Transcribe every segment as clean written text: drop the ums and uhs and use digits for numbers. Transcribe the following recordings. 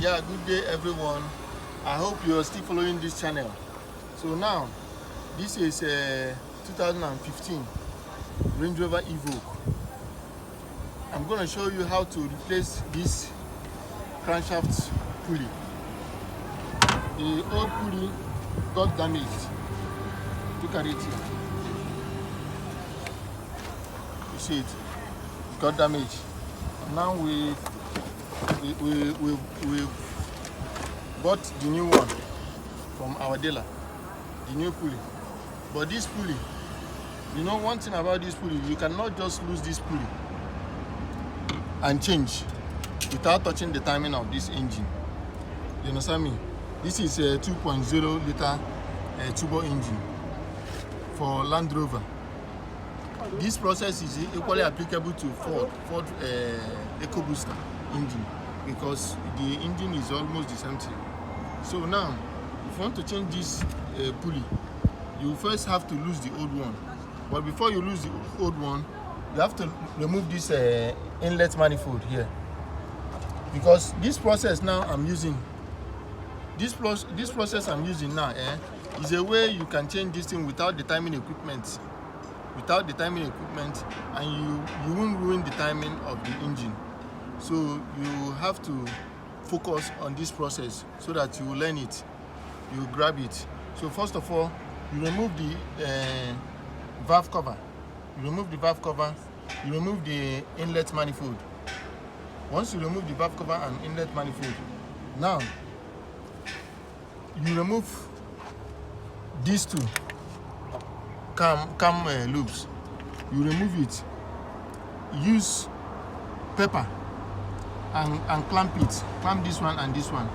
Yeah, good day everyone. I hope you are still following this channel. So now, this is 2015 Range Rover Evoque. I'm going to show you how to replace this crankshaft pulley. The old pulley got damaged. Look at it here. You see it? It got damaged. Now we bought the new one from our dealer, the new pulley. But this pulley, you know one thing about this pulley, you cannot just lose this pulley and change without touching the timing of this engine. You understand me? This is a 2.0 liter turbo engine for Land Rover. This process is equally applicable to Ford EcoBooster engine, because the engine is almost the same thing. So now, if you want to change this pulley, you first have to lose the old one. But before you lose the old one, you have to remove this inlet manifold here, because this process now I'm using, this process I'm using now is a way you can change this thing without the timing equipment. And you won't ruin the timing of the engine. So you have to focus on this process so that you learn it, you grab it. So first of all, you remove the valve cover. You remove the inlet manifold. Once you remove the valve cover and inlet manifold, now you remove these two cam loops. You remove it. Use pepper and clamp it. Clamp this one and this one.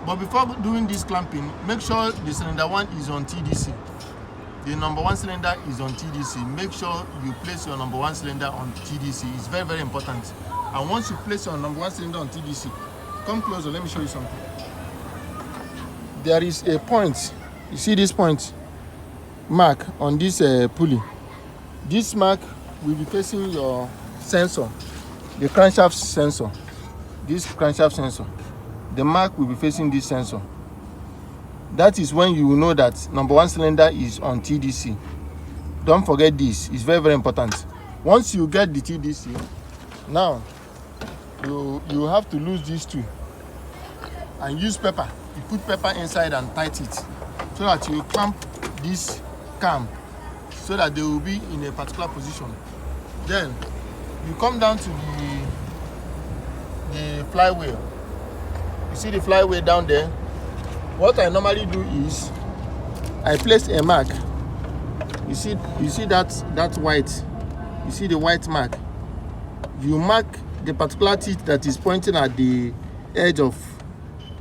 But before doing this clamping, make sure the cylinder 1 is on TDC. The number 1 cylinder is on TDC. Make sure you place your number 1 cylinder on TDC. It's very, very important. And once you place your number 1 cylinder on TDC, come closer, let me show you something. There is a point. You see this point mark on this pulley. This mark will be facing your sensor, the crankshaft sensor. This crankshaft sensor, the mark will be facing this sensor. That is when you will know that number 1 cylinder is on TDC. Don't forget this, it's very, very important. Once you get the TDC, now you have to lose these two and use pepper. You put pepper inside and tighten it so that you clamp this cam so that they will be in a particular position. Then you come down to the flywheel. You see the flywheel down there? What I normally do is I place a mark. You see that white. You see the white mark. You mark the particular teeth that is pointing at the edge of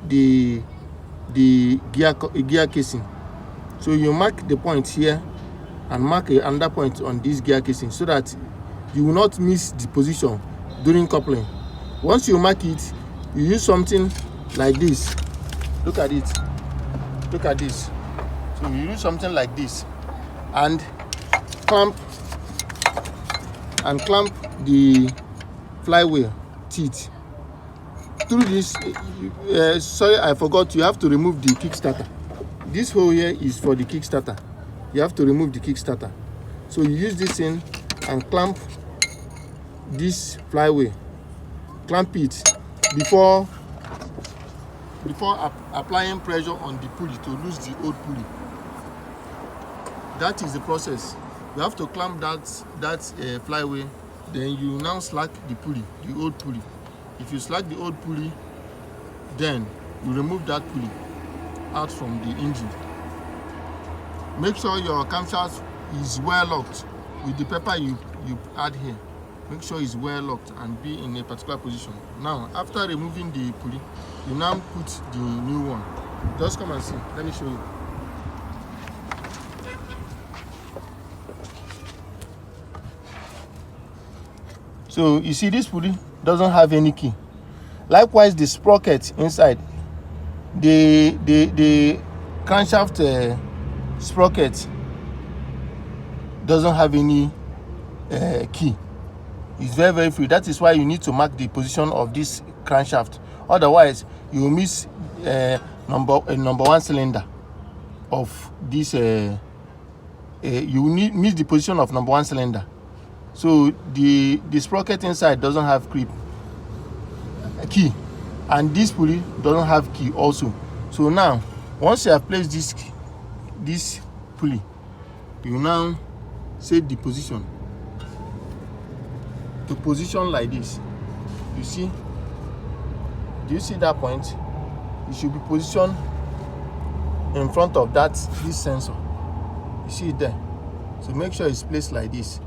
the gear casing. So you mark the point here and mark another point on this gear casing so that you will not miss the position during coupling. Once you mark it, you use something like this. Look at it. Look at this. So you use something like this and clamp the flywheel teeth. Through this, sorry, I forgot, you have to remove the kickstarter. This hole here is for the kickstarter. You have to remove the kickstarter. So you use this in and clamp this flywheel. Clamp it before applying pressure on the pulley to lose the old pulley. That is the process. You have to clamp that flywheel. Then you now slack the pulley, the old pulley. If you slack the old pulley, then you remove that pulley out from the engine. Make sure your camshaft is well locked with the pepper you add here. Make sure it's well locked and be in a particular position. Now, after removing the pulley, you now put the new one. Just come and see. Let me show you. So you see this pulley doesn't have any key. Likewise, the sprocket inside, the crankshaft sprocket doesn't have any key. It's very, very free. That is why you need to mark the position of this crankshaft. Otherwise, you will miss number one cylinder of this. You will miss the position of number one cylinder. So the sprocket inside doesn't have key, and this pulley doesn't have key also. So now, once you have placed this pulley, you now set the position to position like this. You see? Do you see that point? It should be positioned in front of this sensor. You see it there? So make sure it's placed like this.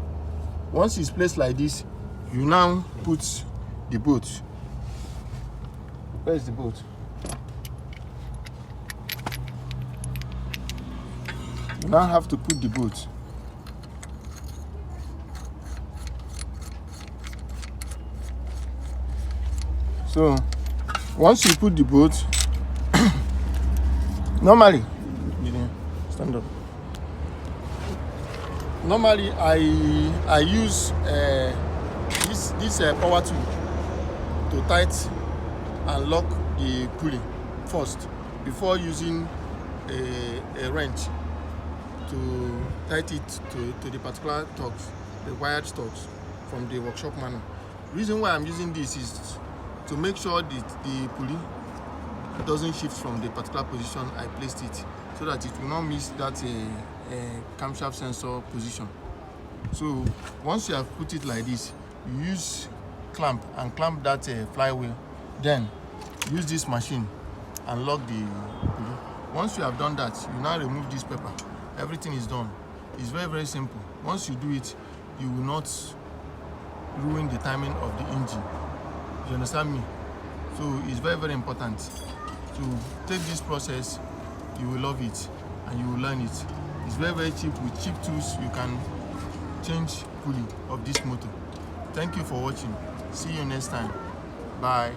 Once it's placed like this, you now put the bolt. Where is the bolt? You now have to put the bolt. So once you put the bolt, normally, stand up. Normally, I use this power tool to tight and lock the pulley first before using a wrench to tight it to the particular torques, the wired torques from the workshop manual. The reason why I'm using this is to make sure that the pulley doesn't shift from the particular position I placed it, so that it will not miss that camshaft sensor position. So once you have put it like this, you use clamp that flywheel, then use this machine and lock the pulley. Once you have done that, you now remove this paper. Everything is done. It's very, very simple. Once you do it, you will not ruin the timing of the engine. You understand me? So it's very, very important to take this process. You will love it and you will learn it. It's very, very cheap. With cheap tools, you can change pulley of this motor. Thank you for watching. See you next time. Bye.